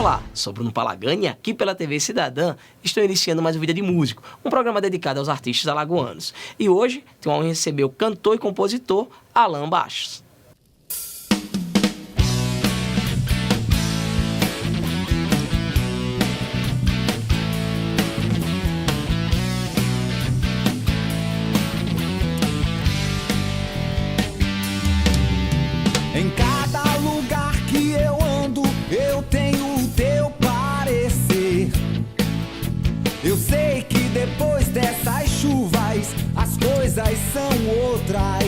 Olá, sou Bruno Palagani e aqui pela TV Cidadã estou iniciando mais um Vida de Músico, um programa dedicado aos artistas alagoanos. E hoje tenho a honra de receber o cantor e compositor Alan Bastos. Em cada lugar que eu ando, eu tenho o teu parecer. Eu sei que depois dessas chuvas, as coisas são outras.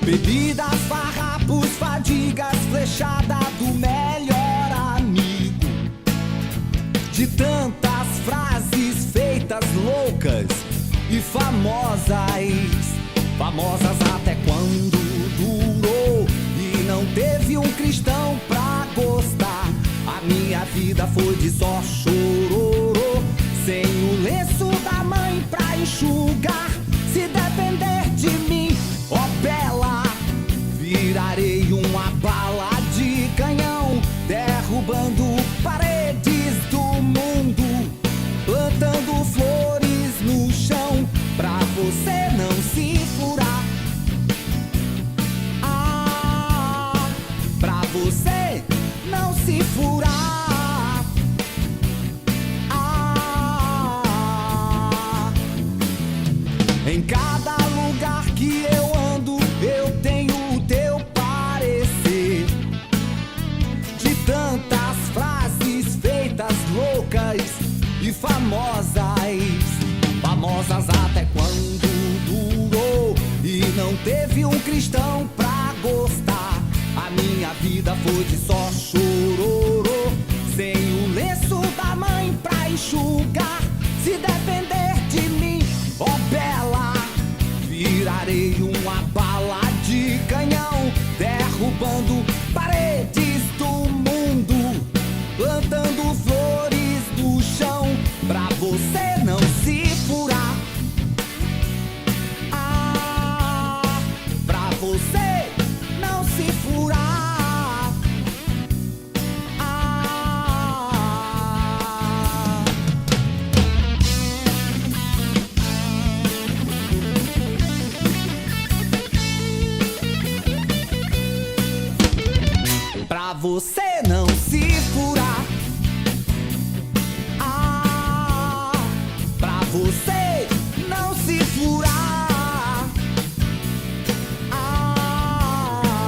Bebidas, farrapos, fadigas, flechada do melhor amigo. De tantas frases feitas loucas e famosas. Famosas até quando durou e não teve um cristão pra gostar. A minha vida foi de só chororô, sem o lenço da mãe pra enxugar. Se depender de mim, ó bela, virarei uma bala de canhão, derrubando paredes do mundo, plantando flores no chão, pra você não se furar. Ah, pra você não se furar. Ah, em cada lugar que eu ando, eu tenho o teu parecer. De tantas frases feitas loucas e famosas. Famosas até quando durou e não teve um cristão pra gostar. A minha vida foi de só chororô, sem o lenço da mãe pra enxugar. Se depender de mim, ó bela, virarei uma bala de canhão, derrubando paredes do mundo, plantando flores no chão, pra você não se furar. Ah, pra você não se furar. Ah, pra você não se furar. Ah, pra você não se furar. Ah,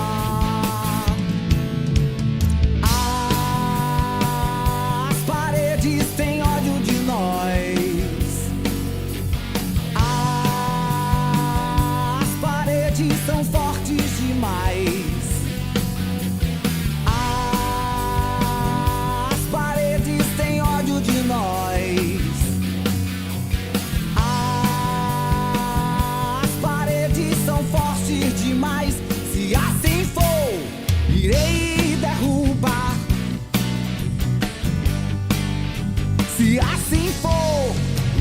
as paredes têm ódio de nós. As paredes são fortes demais. As paredes têm ódio de nós. As paredes são fortes demais. Se assim for, irei derrubar. Se assim for,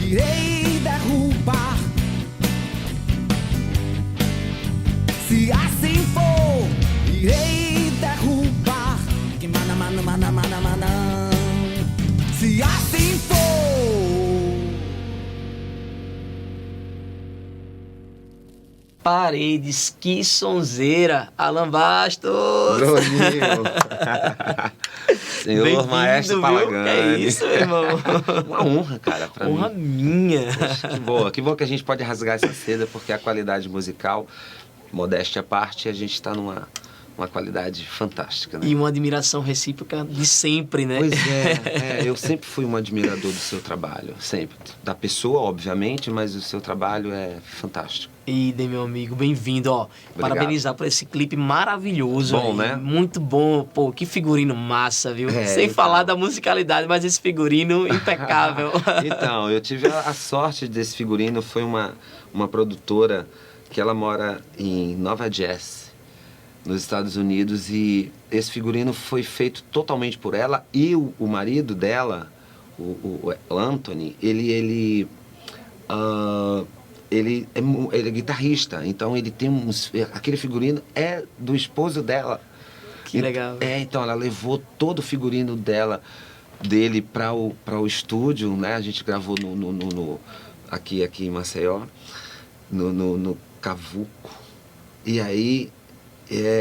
irei derrubar. Se assim for, irei derrubar. Que mana, mana, mana, mana, mana. Se assim for. Paredes, que sonzeira, Alan Bastos! Bruninho. Senhor Bem-vindo, Maestro viu? Palagani. Que é isso, meu irmão? Uma honra, cara, pra Honra mim. minha. Poxa, que bom que a gente pode rasgar essa seda, porque a qualidade musical, modéstia à parte, a gente tá numa qualidade fantástica, né? E uma admiração recíproca de sempre, né? Pois é, eu sempre fui um admirador do seu trabalho, sempre. Da pessoa, obviamente, mas o seu trabalho é fantástico. Idem, meu amigo, bem-vindo, ó. Parabenizar por esse clipe maravilhoso. Bom, aí. né? Muito bom, pô, que figurino massa, viu? É, Sem então. falar da musicalidade, mas esse figurino impecável. Então, eu tive a sorte desse figurino, foi uma produtora que ela mora em Nova Jersey, nos Estados Unidos, e esse figurino foi feito totalmente por ela, e o marido dela, o Anthony, ele é guitarrista, então ele tem aquele figurino é do esposo dela. Que legal. Então ela levou todo o figurino dele para o estúdio, né? A gente gravou aqui em Maceió, no Cavuco. E aí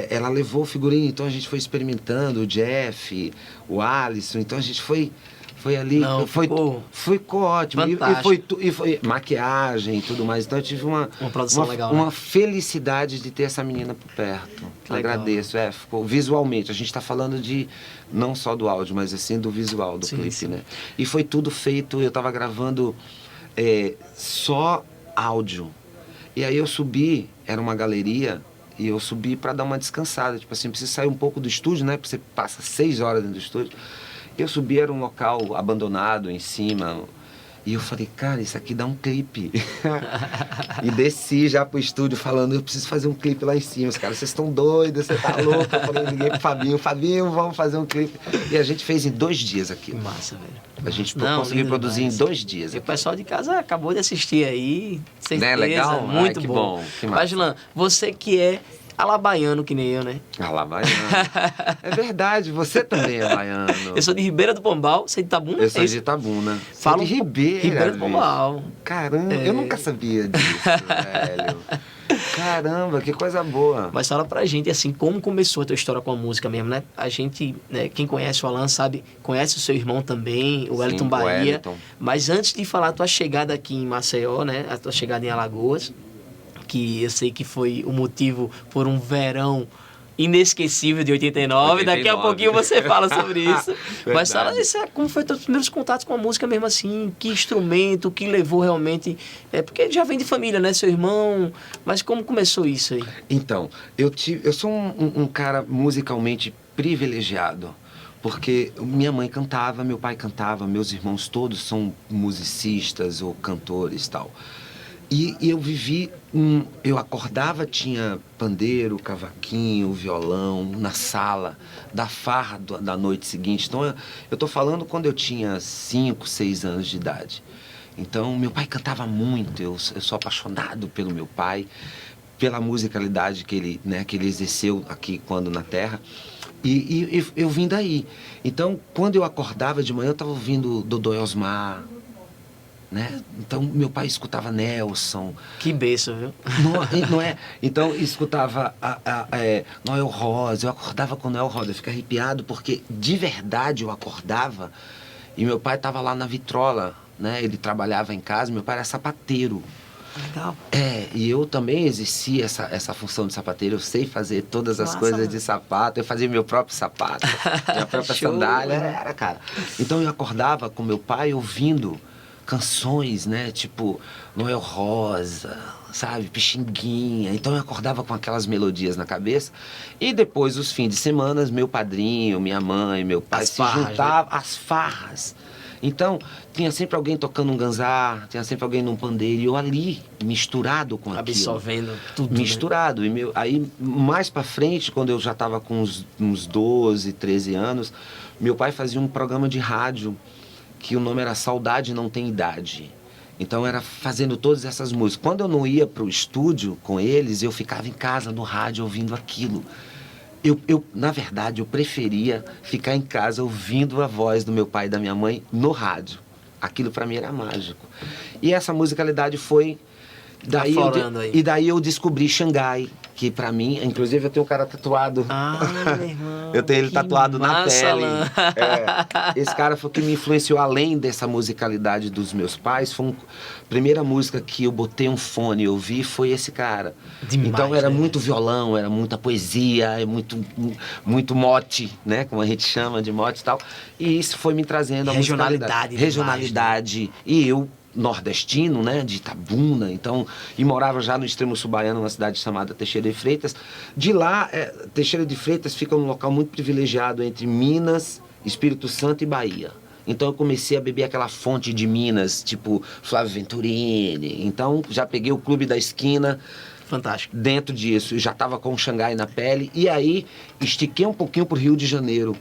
ela levou o figurino, então a gente foi experimentando, o Jeff, o Alisson, então a gente foi ali, ficou ótimo. E foi maquiagem e tudo mais. Então eu tive uma produção legal, uma né? felicidade de ter essa menina por perto. Agradeço. Ficou visualmente. A gente está falando de não só do áudio, mas assim do visual do clipe, sim. Né? E foi tudo feito, eu estava gravando só áudio. E aí eu subi, era uma galeria, e eu subi para dar uma descansada. Tipo assim, precisa sair um pouco do estúdio, né? Porque você passa 6 horas dentro do estúdio. Eu subi, era um local abandonado em cima. E eu falei, cara, isso aqui dá um clipe. E desci já pro estúdio falando, eu preciso fazer um clipe lá em cima. Os caras, vocês estão doidos, você tá louco. Eu falei, liguei pro Fabinho, vamos fazer um clipe. E a gente fez em 2 dias aquilo. Que massa, velho. A gente conseguiu produzir em 2 dias. E o pessoal de casa acabou de assistir aí, certeza. Né? Legal? Muito bom. Que massa. Mas, Lan, você que é alabaiano que nem eu, né? Alabaiano. É verdade, você também é baiano. Eu sou de Ribeira do Pombal, você é de Itabuna? Eu sou de Itabuna. Fala de Ribeira. Ribeira do Pombal. Caramba, eu nunca sabia disso, velho. Caramba, que coisa boa. Mas fala pra gente, assim, como começou a tua história com a música mesmo, né? A gente, né, quem conhece o Alan sabe, conhece o seu irmão também, o Wellington Bahia. O Wellington. Mas antes de falar a tua chegada aqui em Maceió, né? A tua chegada em Alagoas, que eu sei que foi o motivo por um verão inesquecível de 89. Daqui a pouquinho você fala sobre isso. Mas fala isso, como foi teus primeiros contatos com a música mesmo assim, que instrumento, que levou realmente... porque já vem de família, né, seu irmão, mas como começou isso aí? Então, eu sou um cara musicalmente privilegiado, porque minha mãe cantava, meu pai cantava, meus irmãos todos são musicistas ou cantores e tal. E eu vivi, eu acordava, tinha pandeiro, cavaquinho, violão, na sala, da farra da noite seguinte. Então, eu tô falando quando eu tinha 5, 6 anos de idade. Então, meu pai cantava muito, eu sou apaixonado pelo meu pai, pela musicalidade que ele exerceu aqui quando na Terra. E eu vim daí. Então, quando eu acordava de manhã, eu estava ouvindo Dodô e Osmar, né? Então, meu pai escutava Nelson. Que beijo, viu? Não é? Então, escutava Noel Rosa. Eu acordava com Noel Rosa. Eu fico arrepiado porque, de verdade, eu acordava e meu pai estava lá na vitrola, né? Ele trabalhava em casa, meu pai era sapateiro. Legal. E eu também exerci essa função de sapateiro. Eu sei fazer todas as coisas de sapato. Eu fazia meu próprio sapato, minha própria sandália. Era, cara. Então, eu acordava com meu pai ouvindo canções, né? Tipo Noel Rosa, sabe? Pixinguinha. Então eu acordava com aquelas melodias na cabeça. E depois, os fins de semana, meu padrinho, minha mãe, meu pai se juntavam, né? As farras. Então, tinha sempre alguém tocando um ganzá, tinha sempre alguém num pandeiro, e eu ali, misturado com aquilo. Absorvendo tudo, misturado. Né? Aí, mais pra frente, quando eu já tava com uns 12, 13 anos, meu pai fazia um programa de rádio que o nome era Saudade Não Tem Idade. Então era fazendo todas essas músicas. Quando eu não ia pro estúdio com eles, eu ficava em casa no rádio ouvindo aquilo. Na verdade, eu preferia ficar em casa ouvindo a voz do meu pai e da minha mãe no rádio. Aquilo para mim era mágico. E essa musicalidade foi... Daí eu descobri Xangai, que pra mim, inclusive eu tenho um cara tatuado. Meu irmão, eu tenho ele tatuado na pele. Esse cara foi o que me influenciou, além dessa musicalidade dos meus pais. Foi a primeira música que eu botei um fone e ouvi foi esse cara. Demais, então era muito violão, era muita poesia, muito mote, né? Como a gente chama de mote e tal. E isso foi me trazendo a regionalidade. Regionalidade. Demais, né? E eu, nordestino, né, de Itabuna, então, e morava já no extremo sul baiano, numa cidade chamada Teixeira de Freitas. De lá, Teixeira de Freitas fica um local muito privilegiado entre Minas, Espírito Santo e Bahia. Então eu comecei a beber aquela fonte de Minas, tipo Flávio Venturini. Então já peguei o Clube da Esquina. Fantástico. Dentro disso, já estava com o Xangai na pele. E aí, estiquei um pouquinho pro Rio de Janeiro,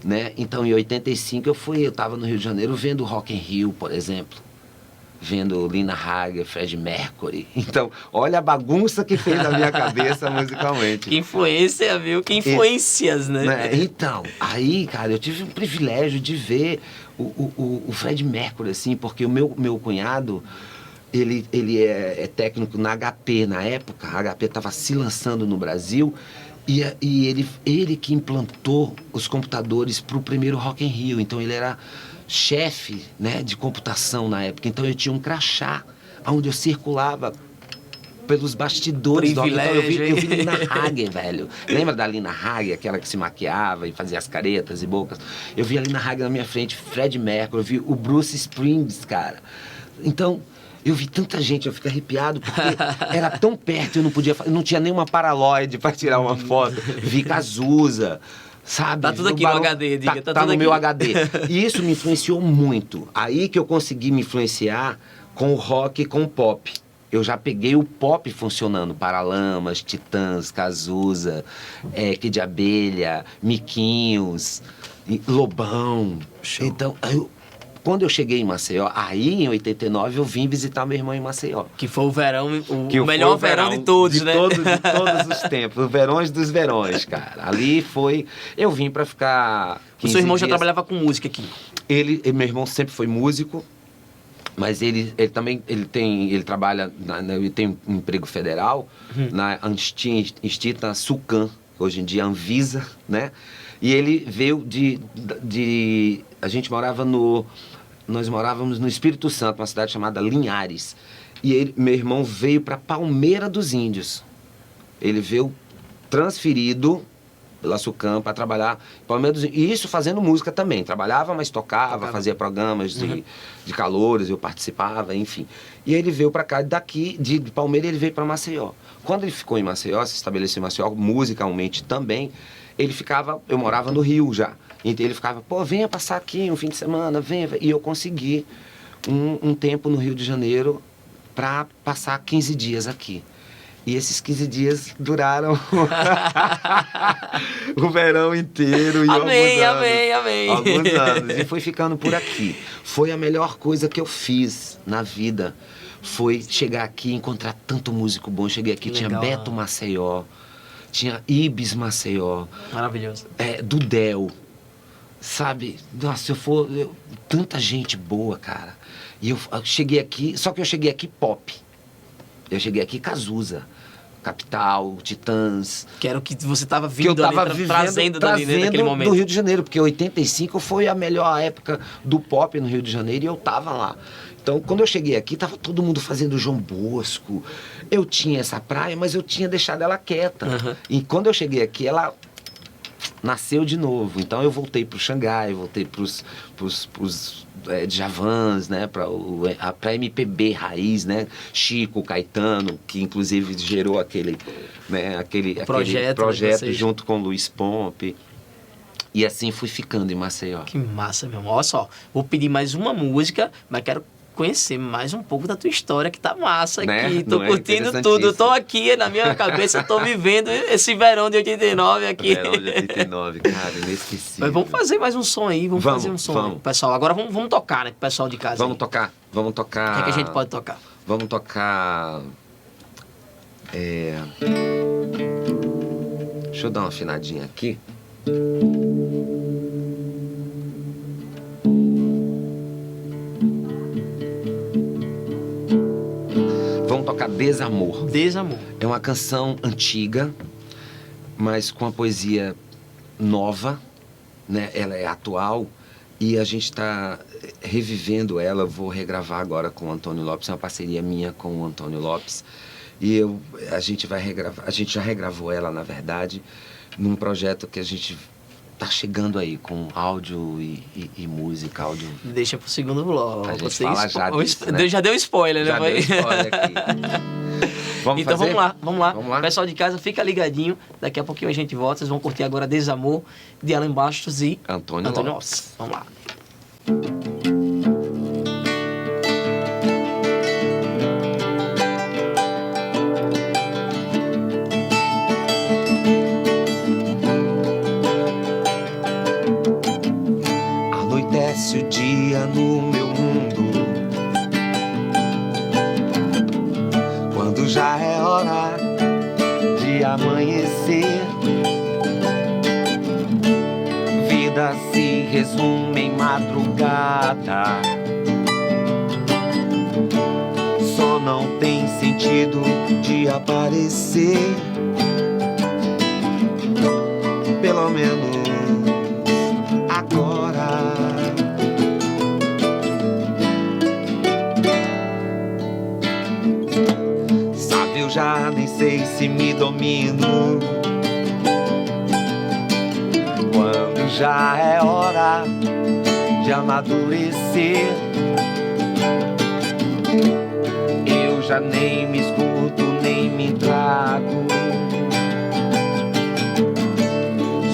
né? Então, em 85, eu estava no Rio de Janeiro vendo o Rock in Rio, por exemplo. vendo Lina Hagen, Fred Mercury. Então, olha a bagunça que fez na minha cabeça musicalmente. Que influência, viu? Que influências, né? Então, aí, cara, eu tive o privilégio de ver o Fred Mercury, assim, porque o meu cunhado, ele é técnico na HP na época. A HP estava se lançando no Brasil e ele que implantou os computadores para o primeiro Rock in Rio. Então, ele era chefe, né, de computação na época. Então, eu tinha um crachá onde eu circulava pelos bastidores do rock. Então, eu vi Lina Hagen, velho. Lembra da Lina Hagen, aquela que se maquiava e fazia as caretas e bocas? Eu vi a Lina Hagen na minha frente, Fred Mercury, eu vi o Bruce Springsteen, cara. Então, eu vi tanta gente, eu fiquei arrepiado, porque era tão perto, eu não tinha nenhuma Paraloid para tirar uma foto. Vi Cazuza, sabe? Tá tudo aqui no HD, diga. Tá no meu HD. E isso me influenciou muito. Aí que eu consegui me influenciar com o rock e com o pop. Eu já peguei o pop funcionando. Paralamas, Titãs, Cazuza, Kid de Abelha, Miquinhos, Lobão. Show. Então, quando eu cheguei em Maceió, aí em 89 eu vim visitar meu irmão em Maceió. Que foi o verão, o melhor verão de todos, né? De todos os tempos, os verões dos verões, cara. Ali foi... Eu vim pra ficar 15 O seu irmão dias. já trabalhava com música aqui? Meu irmão sempre foi músico, mas ele também ele trabalha, ele tem um emprego federal na extinta Sucan, hoje em dia Anvisa, né? E ele veio a gente nós morávamos no Espírito Santo, uma cidade chamada Linhares. E meu irmão veio para Palmeira dos Índios. Ele veio transferido pela Sucan para trabalhar em Palmeira dos Índios. E isso fazendo música também. Trabalhava, mas tocava. Fazia programas de calouros, eu participava, enfim. E ele veio para cá, daqui de Palmeira ele veio para Maceió. Quando ele ficou em Maceió, se estabeleceu em Maceió, musicalmente também, eu morava no Rio já. Então ele ficava, venha passar aqui um fim de semana, venha. E eu consegui um tempo no Rio de Janeiro para passar 15 dias aqui. E esses 15 dias duraram o verão inteiro. E amém. Alguns anos. E fui ficando por aqui. Foi a melhor coisa que eu fiz na vida. Foi chegar aqui e encontrar tanto músico bom. Cheguei aqui, tinha Beto Maceió, tinha Ibis Maceió. Maravilhoso. Dudel. Sabe? Nossa, tanta gente boa, cara. E eu cheguei aqui, só que eu cheguei aqui pop. Eu cheguei aqui Cazuza, Capital, Titãs. Que era o que você estava vindo trazendo naquele momento. Do Rio de Janeiro, porque 85 foi a melhor época do pop no Rio de Janeiro e eu tava lá. Então, quando eu cheguei aqui, tava todo mundo fazendo João Bosco. Eu tinha essa praia, mas eu tinha deixado ela quieta. E quando eu cheguei aqui, ela nasceu de novo. Então eu voltei pro Xangai, voltei pros Djavans, né, pra MPB raiz, né, Chico, Caetano, que inclusive gerou aquele projeto junto com Luiz Pompe. E assim fui ficando em Maceió. Que massa, meu irmão. Olha só, vou pedir mais uma música, mas quero conhecer mais um pouco da tua história, que tá massa aqui. Tô curtindo tudo. Tô aqui na minha cabeça, tô vivendo esse verão de 89 aqui. Verão de 89, cara, inesquecível. Mas vamos fazer mais um som aí, vamos fazer um som aí, pessoal. Agora vamos tocar, né, pro pessoal de casa. Vamos tocar. O que é que a gente pode tocar? Vamos tocar... Deixa eu dar uma afinadinha aqui. Vamos tocar Desamor. Desamor. É uma canção antiga, mas com a poesia nova, né? Ela é atual e a gente está revivendo ela. Vou regravar agora com o Antônio Lopes, é uma parceria minha com o Antônio Lopes. E a gente vai regravar, a gente já regravou ela, na verdade, num projeto que a gente tá chegando aí com áudio e música, áudio. Deixa pro segundo bloco. A gente fala já disso, né? Já deu spoiler, né? Já deu spoiler aqui. Então vamos lá. Pessoal de casa, fica ligadinho. Daqui a pouquinho a gente volta. Vocês vão curtir agora Desamor, de Alan Bastos e Antônio Lopes. Vamos lá. Anoitece o dia no meu mundo, hora de amanhecer. Vida se resume em madrugada. Só não tem sentido de aparecer. Pelo menos agora. Sabe, eu já nem sei se me domino. Quando já é hora de amadurecer, eu já nem me escuto, nem me trago.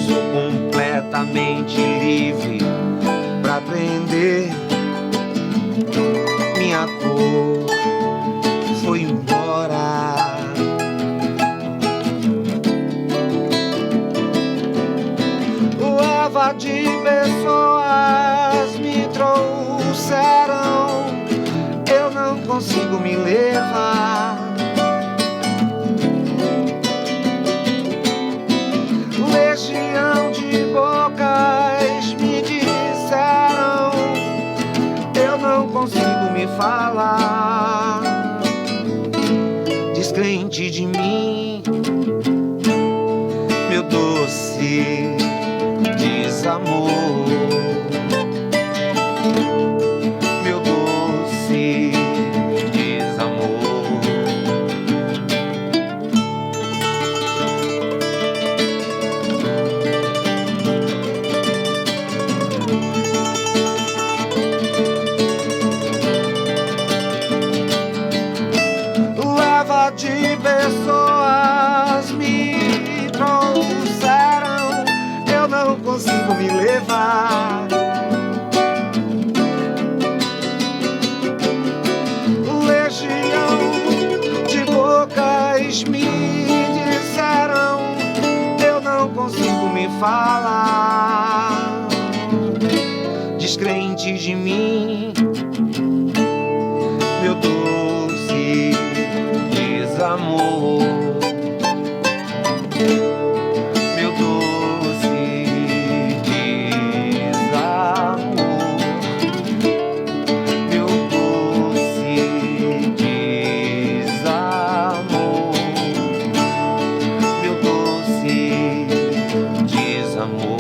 Sou completamente livre pra aprender. Minha cor foi embora. Leva de pessoas me trouxeram. Eu não consigo me levar. Legião de bocas me disseram. Eu não consigo me falar. Descrente de mim, meu doce desamor. Meu doce desamor. Leva de pessoas me trouxeram. Eu não consigo me levar. Legião de bocas me disseram. Eu não consigo me falar. Descrente de mim, meu doce desamor. Meu doce desamor. Meu doce desamor. Meu doce desamor.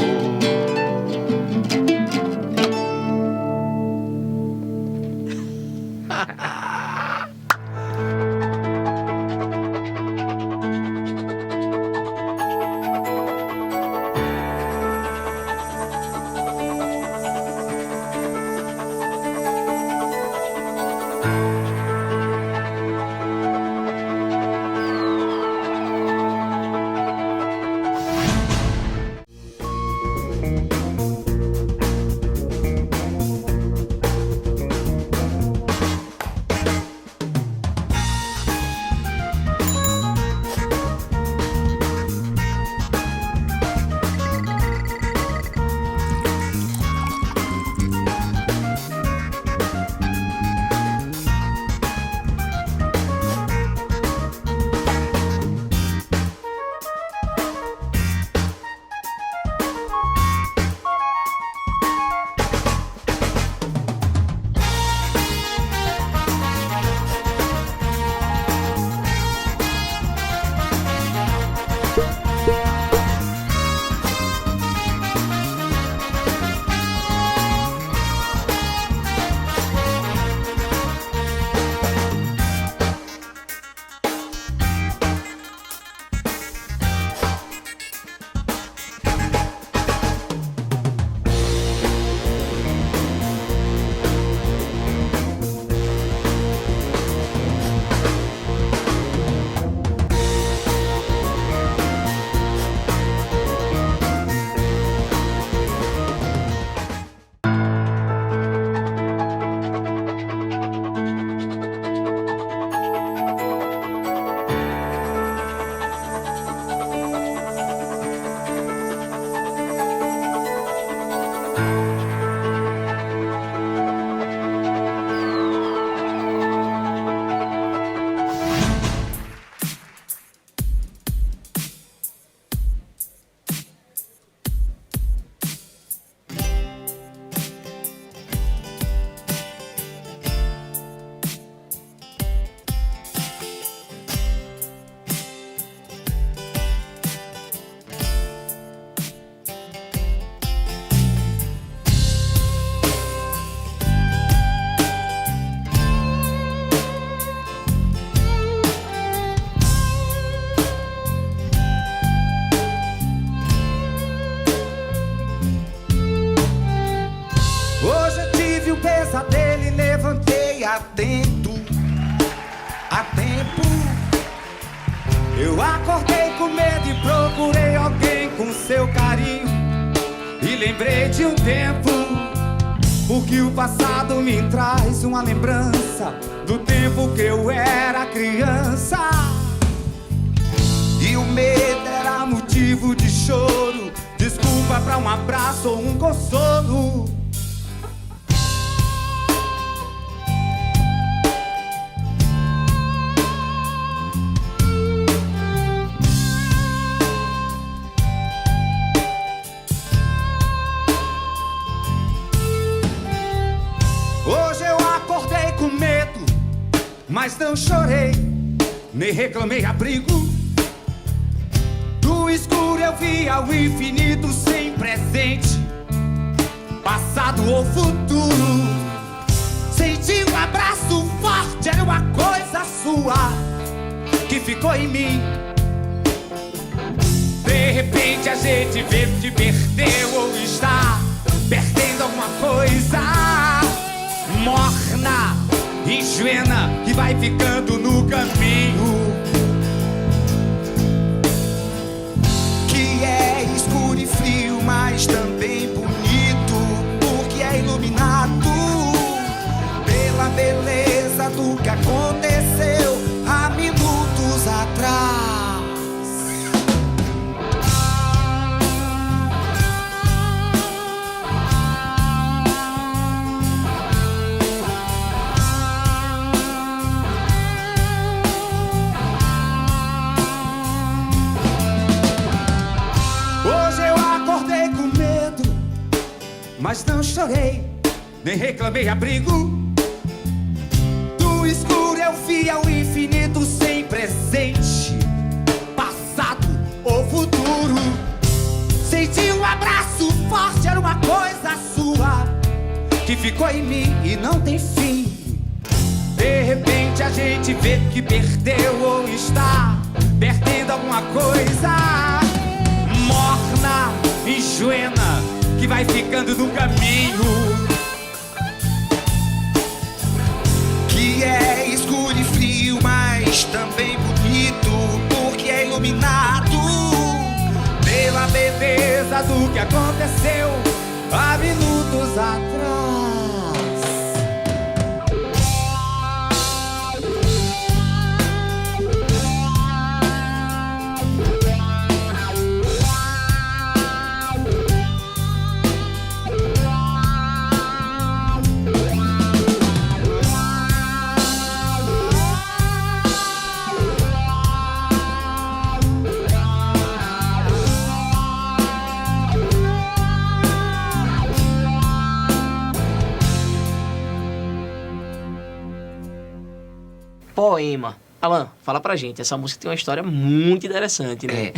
acordei com medo e procurei alguém com seu carinho. E lembrei de um tempo, porque o passado me traz uma lembrança do tempo que eu era criança. E o medo era motivo de choro, desculpa pra um abraço ou um consolo. Hoje eu acordei com medo, mas não chorei, nem reclamei abrigo. Do escuro eu via o infinito sem presente, passado ou futuro. Senti um abraço forte, era uma coisa sua que ficou em mim. De repente a gente vê que perdeu ou está perdendo alguma coisa morna, ingênua, que vai ficando no caminho. Que é escuro e frio, mas também bonito, porque é iluminado pela beleza do que aconteceu há minutos atrás. Mas não chorei, nem reclamei abrigo. Do escuro eu via o infinito sem presente, passado ou futuro. Senti um abraço forte, era uma coisa sua que ficou em mim e não tem fim. De repente a gente vê que perdeu ou está perdendo alguma coisa morna, ingênua, que vai ficando no caminho. Que é escuro e frio, mas também bonito, porque é iluminado pela beleza do que aconteceu há minutos atrás. Poema. Alan, fala pra gente, essa música tem uma história muito interessante, né?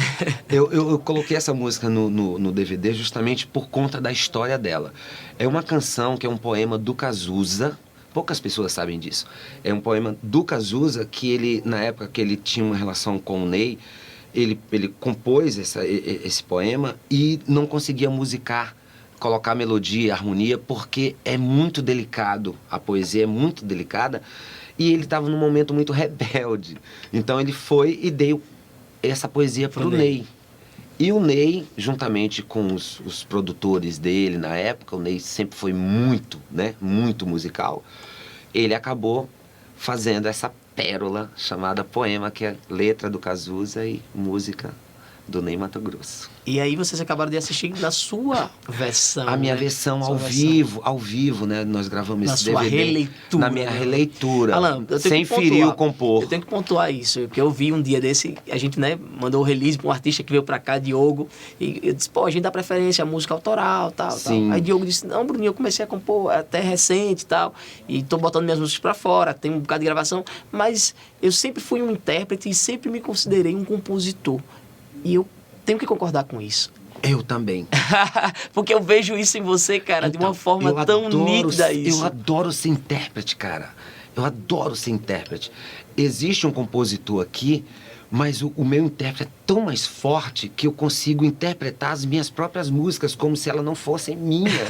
Eu coloquei essa música no DVD justamente por conta da história dela. É uma canção que é um poema do Cazuza, poucas pessoas sabem disso. É um poema do Cazuza que ele, na época que ele tinha uma relação com o Ney, ele compôs esse poema e não conseguia musicar, colocar melodia, harmonia, porque é muito delicado, a poesia é muito delicada. E ele estava num momento muito rebelde. Então ele foi e deu essa poesia para o Ney. E o Ney, juntamente com os produtores dele na época, o Ney sempre foi muito musical, ele acabou fazendo essa pérola chamada Poema, que é letra do Cazuza e música do Ney Matogrosso. E aí vocês acabaram de assistir na sua versão. A minha versão ao vivo, né? Nós gravamos esse DVD. Na sua releitura. Na minha releitura. Alan, sem ferir o compor. Eu tenho que pontuar isso, porque eu vi um dia desse, a gente, né, mandou o release para um artista que veio para cá, Diogo, e eu disse, pô, a gente dá preferência à música autoral, tal. Aí Diogo disse, não, Bruninho, eu comecei a compor até recente e tal, e tô botando minhas músicas para fora, tem um bocado de gravação, mas eu sempre fui um intérprete e sempre me considerei um compositor. E eu tenho que concordar com isso. Eu também. Porque eu vejo isso em você, cara, então, de uma forma tão nítida isso. Eu adoro ser intérprete, cara. Eu adoro ser intérprete. Existe um compositor aqui, mas o meu intérprete é tão mais forte que eu consigo interpretar as minhas próprias músicas como se elas não fossem minhas.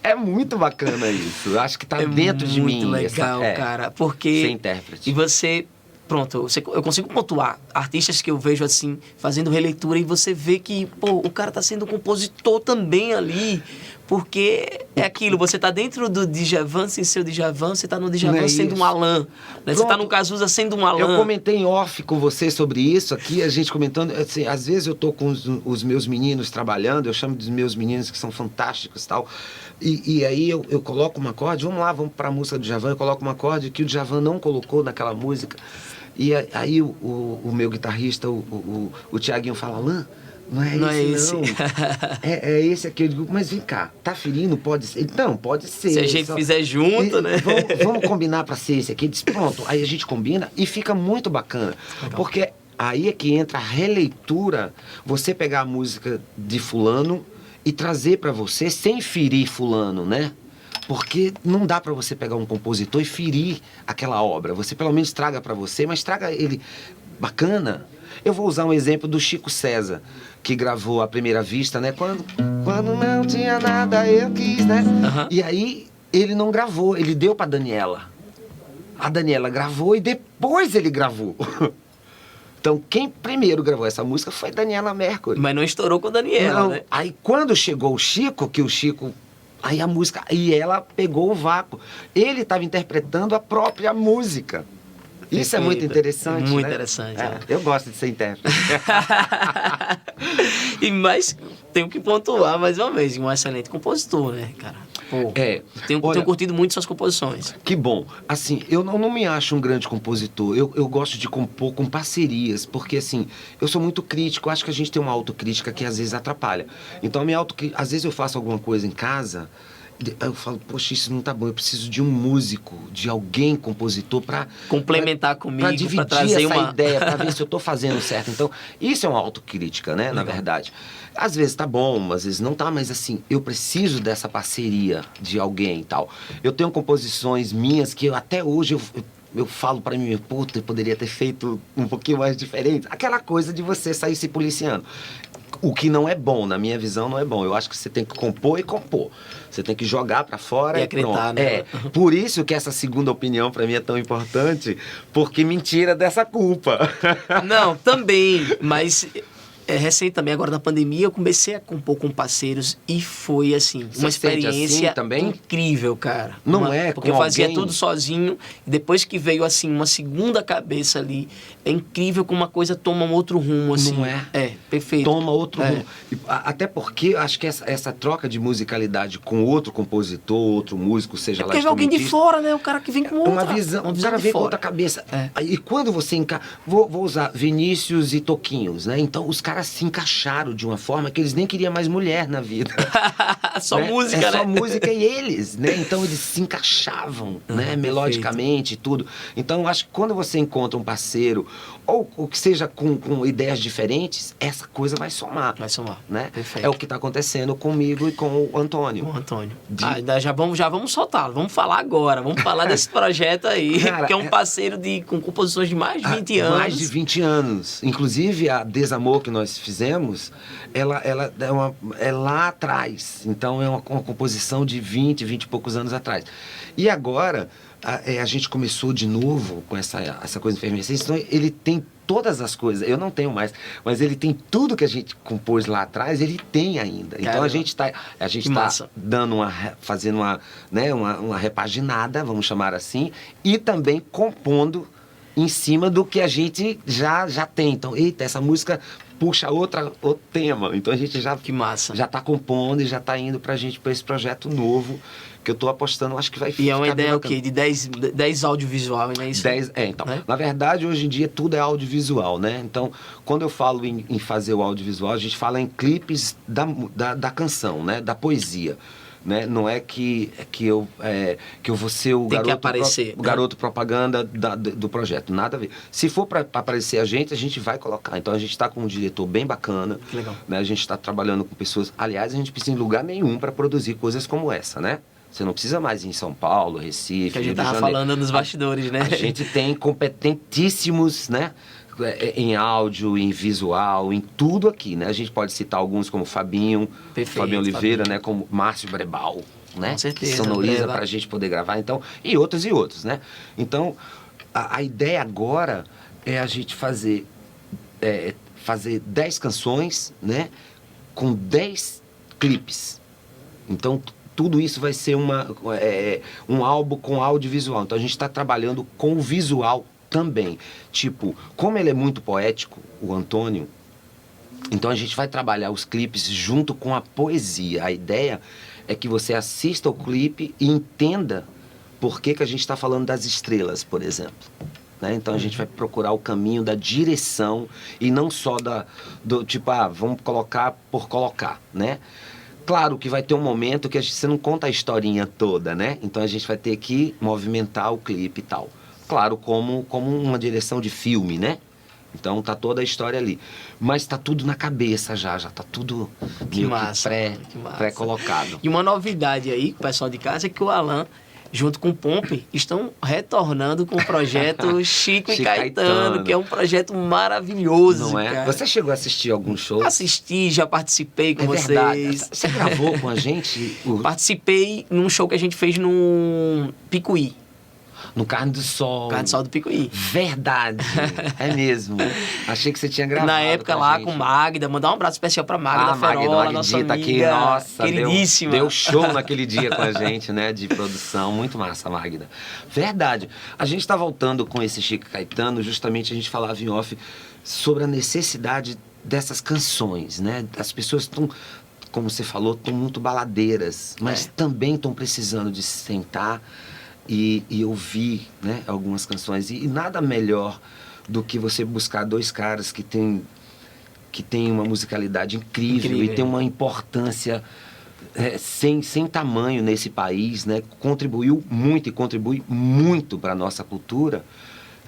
É muito bacana isso. Eu acho que tá dentro de mim. É muito legal, cara. Porque... Ser intérprete. E você... pronto, eu consigo pontuar artistas que eu vejo assim, fazendo releitura, e você vê que, pô, o cara tá sendo compositor também ali, porque é aquilo, você tá dentro do Djavan sem ser o Djavan, você tá no Djavan sendo um Alan, né? Você tá no Cazuza sendo um Alan. Eu comentei em off com você sobre isso aqui, a gente comentando, assim, às vezes eu tô com os meus meninos trabalhando, eu chamo dos meus meninos que são fantásticos e tal, e aí eu coloco um acorde, vamos pra música do Djavan, eu coloco um acorde que o Djavan não colocou naquela música, e aí o meu guitarrista, o Tiaguinho fala, Alan, não é esse, não. É esse aqui. Eu digo, mas vem cá, tá ferindo? Pode ser? Não, pode ser. Se a gente fizer junto, né? Vamos combinar pra ser esse aqui. Ele diz, pronto. Aí a gente combina e fica muito bacana. Legal. Porque aí é que entra a releitura. Você pegar a música de fulano e trazer pra você sem ferir fulano, né? Porque não dá pra você pegar um compositor e ferir aquela obra. Você pelo menos traga pra você, mas traga ele bacana. Eu vou usar um exemplo do Chico César, que gravou A Primeira Vista, né? Quando não tinha nada, eu quis, né? Uhum. E aí, ele não gravou, ele deu pra Daniela. A Daniela gravou e depois ele gravou. Então, quem primeiro gravou essa música foi Daniela Mercury. Mas não estourou com a Daniela, né? Aí, quando chegou o Chico, aí a música... E ela pegou o vácuo. Ele estava interpretando a própria música. Isso é muito interessante, muito né? Interessante, né? Eu gosto de ser intérprete. Mas tenho que pontuar mais uma vez, um excelente compositor, né, cara? Pô, tenho curtido muito suas composições. Que bom. Assim, eu não me acho um grande compositor. Eu gosto de compor com parcerias, porque assim, eu sou muito crítico. Acho que a gente tem uma autocrítica que às vezes atrapalha. Então, às vezes eu faço alguma coisa em casa... Eu falo, poxa, isso não tá bom, eu preciso de um músico, de alguém compositor para complementar comigo, para dividir trazer essa ideia, para ver se eu tô fazendo certo. Então, isso é uma autocrítica, né, na verdade. Às vezes tá bom, às vezes não tá, mas assim, eu preciso dessa parceria de alguém e tal. Eu tenho composições minhas que até hoje eu falo para mim, puta, eu poderia ter feito um pouquinho mais diferente. Aquela coisa de você sair se policiando. O que não é bom, na minha visão, não é bom. Eu acho que você tem que compor e compor. Você tem que jogar pra fora e acreditar, pronto. Né? Por isso que essa segunda opinião pra mim é tão importante, porque me tira dessa culpa. Não, também, mas... recente também, agora na pandemia, eu comecei a compor com parceiros e foi, assim, uma experiência assim, também? Incrível, cara. Porque eu fazia tudo sozinho e depois que veio, assim, uma segunda cabeça ali, é incrível como uma coisa toma um outro rumo, assim. Não é? É, perfeito. Toma outro rumo. Até porque acho que essa troca de musicalidade com outro compositor, outro músico, seja lá... Porque vem alguém de fora, né? O cara que vem com outra... Uma visão o cara vem com outra cabeça. E quando você vou usar Vinícius e Toquinhos, né? Então, os caras se encaixaram de uma forma que eles nem queriam mais mulher na vida. Só né? música, né? Só música e eles, né? Então eles se encaixavam, né? Melodicamente e tudo. Então eu acho que quando você encontra um parceiro, ou que seja com ideias diferentes, essa coisa vai somar. Vai somar, né? Perfeito. É o que está acontecendo comigo e com o Antônio. Com o Antônio. Já vamos soltá-lo, vamos falar agora, vamos falar desse projeto aí, cara, que é um parceiro com composições de mais de 20 anos. Mais de 20 anos. Inclusive, a Desamor que nós fizemos, ela é lá atrás. Então, é uma composição de 20 e poucos anos atrás. E agora, a gente começou de novo com essa coisa de efervescência. Então, ele tem todas as coisas, eu não tenho mais, mas ele tem tudo que a gente compôs lá atrás, ele tem ainda. Caramba. Então, a gente tá dando fazendo uma repaginada, vamos chamar assim, e também compondo em cima do que a gente já tem. Então, eita, essa música puxa outro tema. Então a gente já está compondo e já está indo para esse projeto novo que eu estou apostando, acho que vai ficar. E é uma ideia o quê? De 10 audiovisual, não é isso? 10, então. É? Na verdade, hoje em dia tudo é audiovisual, né? Então, quando eu falo em fazer o audiovisual, a gente fala em clipes da canção, né? Da poesia. Né? Não é que eu vou ser o garoto propaganda do projeto, nada a ver. Se for para aparecer a gente vai colocar. Então a gente está com um diretor bem bacana. Que legal. Né? A gente está trabalhando com pessoas. Aliás, a gente precisa em lugar nenhum para produzir coisas como essa, né? Você não precisa mais ir em São Paulo, Recife, que a gente estava falando nos bastidores, né? A gente tem competentíssimos, né? Em áudio, em visual, em tudo aqui, né? A gente pode citar alguns como Fabinho Oliveira, né? Como Márcio Brebal, né? Com certeza. Que sonoriza para a gente poder gravar, então, e outros, né? Então, a ideia agora é a gente fazer 10 canções, né? Com 10 clipes. Então, tudo isso vai ser um álbum com audiovisual. Então, a gente está trabalhando com o visual também. Tipo, como ele é muito poético, o Antônio, então a gente vai trabalhar os clipes junto com a poesia. A ideia é que você assista o clipe e entenda por que a gente está falando das estrelas, por exemplo. Né? Então a gente vai procurar o caminho da direção e não só do tipo, vamos colocar por colocar, né? Claro que vai ter um momento que você não conta a historinha toda, né? Então a gente vai ter que movimentar o clipe e tal. Claro, como uma direção de filme, né? Então tá toda a história ali. Mas tá tudo na cabeça já tá tudo que massa, pré-colocado. E uma novidade aí, o pessoal de casa, é que o Alan, junto com o Pompe, estão retornando com o projeto Chico e Caetano, que é um projeto maravilhoso. Não é? Cara. Você chegou a assistir algum show? Assisti, já participei com vocês. Verdade. Você gravou com a gente? Participei num show que a gente fez no Picuí. No Carne do Sol. Carne do Sol do Picuí. Verdade. É mesmo. Achei que você tinha gravado. Na época lá gente. Com Magda. Mandar um abraço especial pra Magda Ferola, nossa amiga. Aqui, nossa, queridíssima. Deu show naquele dia com a gente, né? De produção. Muito massa, Magda. Verdade. A gente tá voltando com esse Chico Caetano. Justamente a gente falava em off sobre a necessidade dessas canções, né? As pessoas estão, como você falou, estão muito baladeiras. Mas também estão precisando de se sentar e ouvir, né, algumas canções. E nada melhor do que você buscar dois caras que têm uma musicalidade incrível. E tem uma importância sem tamanho nesse país, né? Contribuiu muito e contribui muito para a nossa cultura,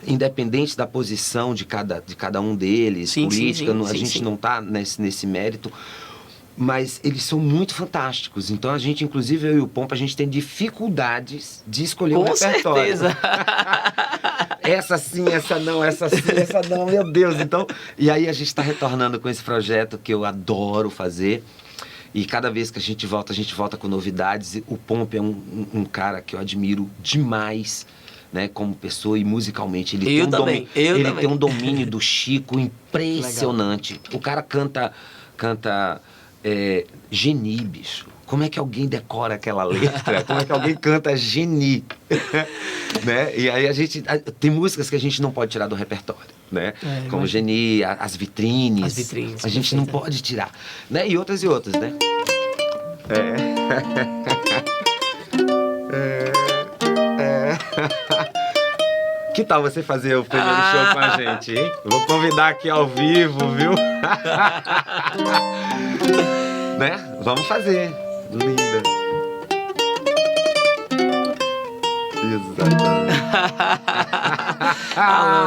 independente da posição de cada um deles, política, a gente não está nesse mérito. Mas eles são muito fantásticos. Então a gente, inclusive eu e o Pompa, a gente tem dificuldades de escolher um repertório. Com certeza. Essa sim, essa não, essa sim, essa não, meu Deus. Então, e aí a gente está retornando com esse projeto que eu adoro fazer. E cada vez que a gente volta com novidades. O Pompa é um cara que eu admiro demais, né, como pessoa e musicalmente. Ele tem um domínio do Chico impressionante. Legal. O cara canta Geni, bicho. Como é que alguém decora aquela letra? Como é que alguém canta Geni? Né? E aí a gente... Tem músicas que a gente não pode tirar do repertório, né? Como Geni, as vitrines. A gente não pode tirar. Né? E outras, né? Que tal você fazer o primeiro show com a gente, hein? Vou convidar aqui ao vivo, viu? Né? Vamos fazer. Linda. Exatamente.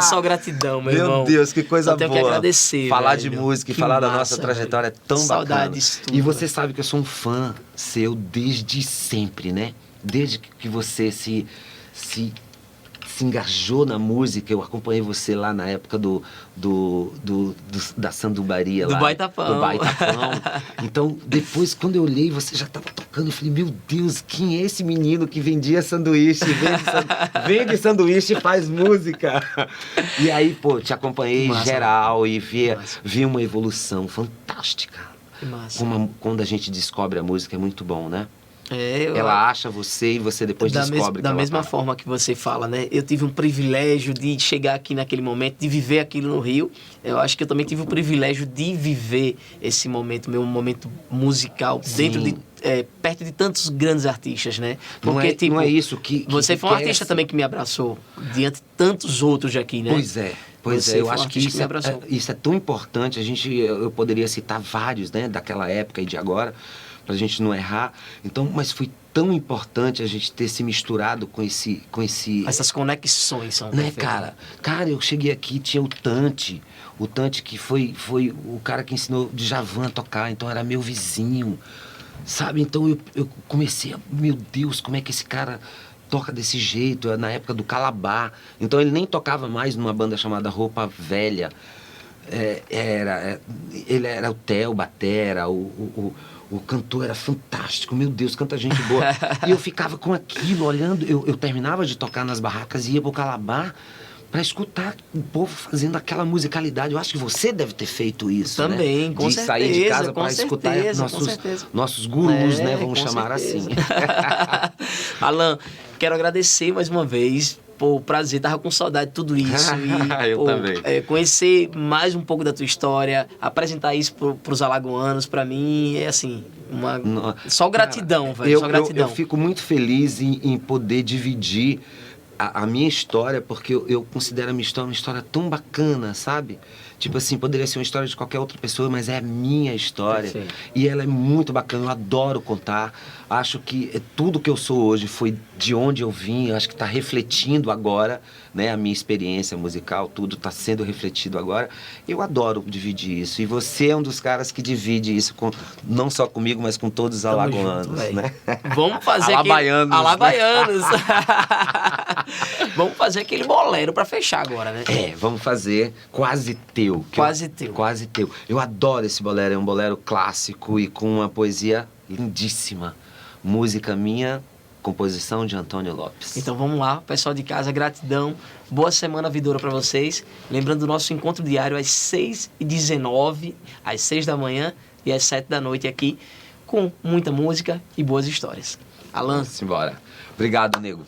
Só gratidão, meu irmão. Meu Deus, que coisa boa. Tenho que agradecer, falar velho. de música e que falar massa, da nossa trajetória velho. É tão Saudades bacana. E você sabe que eu sou um fã seu desde sempre, né? Desde que você se engajou na música. Eu acompanhei você lá na época da sandubaria lá. Do Baitapão. Então, depois, quando eu olhei, você já estava tocando. Eu falei, meu Deus, quem é esse menino que vendia sanduíche? Vende sanduíche e faz música. E aí, pô, te acompanhei geral e vi uma evolução fantástica. Que massa. Quando a gente descobre a música, é muito bom, né? Ela acha você e você depois descobre da mesma forma que você fala, né? Eu tive um privilégio de chegar aqui naquele momento, de viver aquilo no Rio. Eu acho que eu também tive o privilégio de viver esse momento, meu momento musical, dentro de perto de tantos grandes artistas, né? Porque não é isso que você foi um artista também que me abraçou diante de tantos outros aqui, né? Pois é, eu acho que isso é tão importante. Eu poderia citar vários, né, daquela época e de agora, pra gente não errar. Então, mas foi tão importante a gente ter se misturado com esse... Essas conexões são... Né, cara? Cara, eu cheguei aqui, tinha o Tante que foi o cara que ensinou Djavan a tocar, então era meu vizinho, sabe? Então eu comecei a... Meu Deus, como é que esse cara toca desse jeito? Na época do Calabar. Então ele nem tocava mais numa banda chamada Roupa Velha. Ele era o Theo batera, o cantor era fantástico, meu Deus, canta gente boa. E eu ficava com aquilo, olhando, eu terminava de tocar nas barracas e ia pro Calabar, para escutar o povo fazendo aquela musicalidade. Eu acho que você deve ter feito isso, também, né? com de certeza, sair de casa com para escutar certeza. nossos gurus, né? Vamos com chamar certeza. assim. Alan, quero agradecer mais uma vez. Pô, prazer, tava com saudade de tudo isso. E, Eu também. Conhecer mais um pouco da tua história, apresentar isso pros alagoanos, pra mim, é assim, só gratidão, velho, só gratidão. Eu fico muito feliz em poder dividir a minha história, porque eu considero a minha história uma história tão bacana, sabe? Tipo assim, poderia ser uma história de qualquer outra pessoa, mas é a minha história. Sim. E ela é muito bacana, eu adoro contar. Acho que tudo que eu sou hoje foi de onde eu vim, acho que está refletindo agora, né? A minha experiência musical, tudo está sendo refletido agora. Eu adoro dividir isso. E você é um dos caras que divide isso, não só comigo, mas com todos os alagoanos, junto, né? Vamos fazer Alabaianos. Né? Vamos fazer aquele bolero para fechar agora, né? Vamos fazer Quase Teu. Quase Teu. Quase Teu. Eu adoro esse bolero, é um bolero clássico e com uma poesia lindíssima. Música minha, composição de Antônio Lopes. Então vamos lá, pessoal de casa, gratidão. Boa semana vidoura para vocês. Lembrando do nosso encontro diário às 6h19, às 6 da manhã e às 7 da noite aqui, com muita música e boas histórias. Alan. Vamos embora. Obrigado, nego.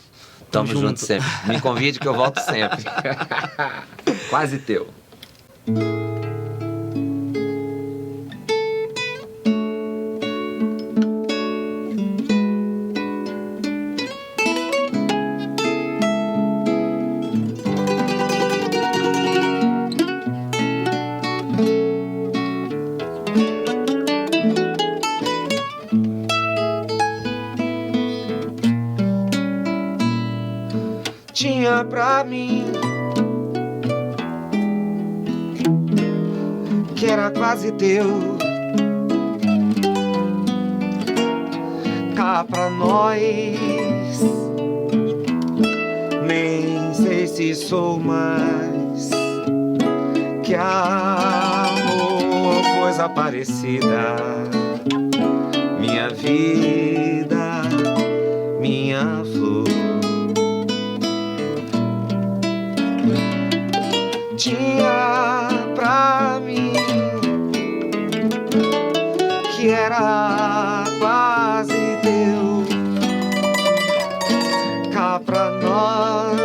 Tamo junto sempre. Me convide que eu volto sempre. Quase Teu. Tinha pra mim que era quase teu, cá pra nós, nem sei se sou mais que amor, coisa parecida, minha vida, minha flor. Tinha pra mim que era quase teu, cá pra nós,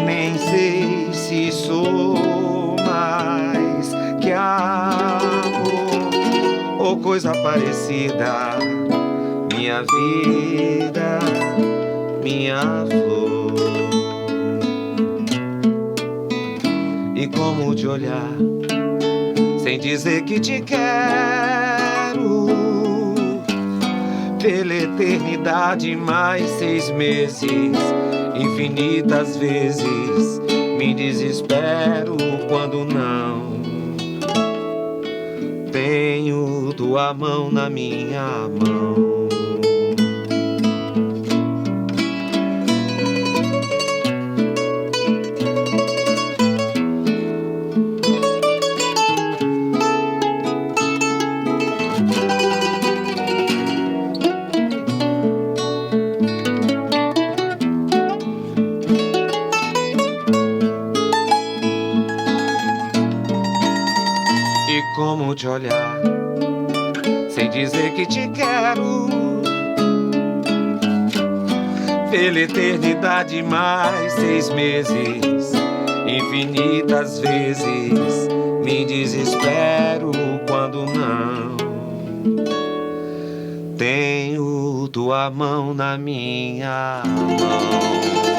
nem sei se sou mais que amor ou coisa parecida, minha vida, minha flor. E como te olhar, sem dizer que te quero, pela eternidade mais 6 meses, infinitas vezes, me desespero quando não tenho tua mão na minha mão. Como te olhar, sem dizer que te quero, pela eternidade mais 6 meses, infinitas vezes, me desespero quando não tenho tua mão na minha mão.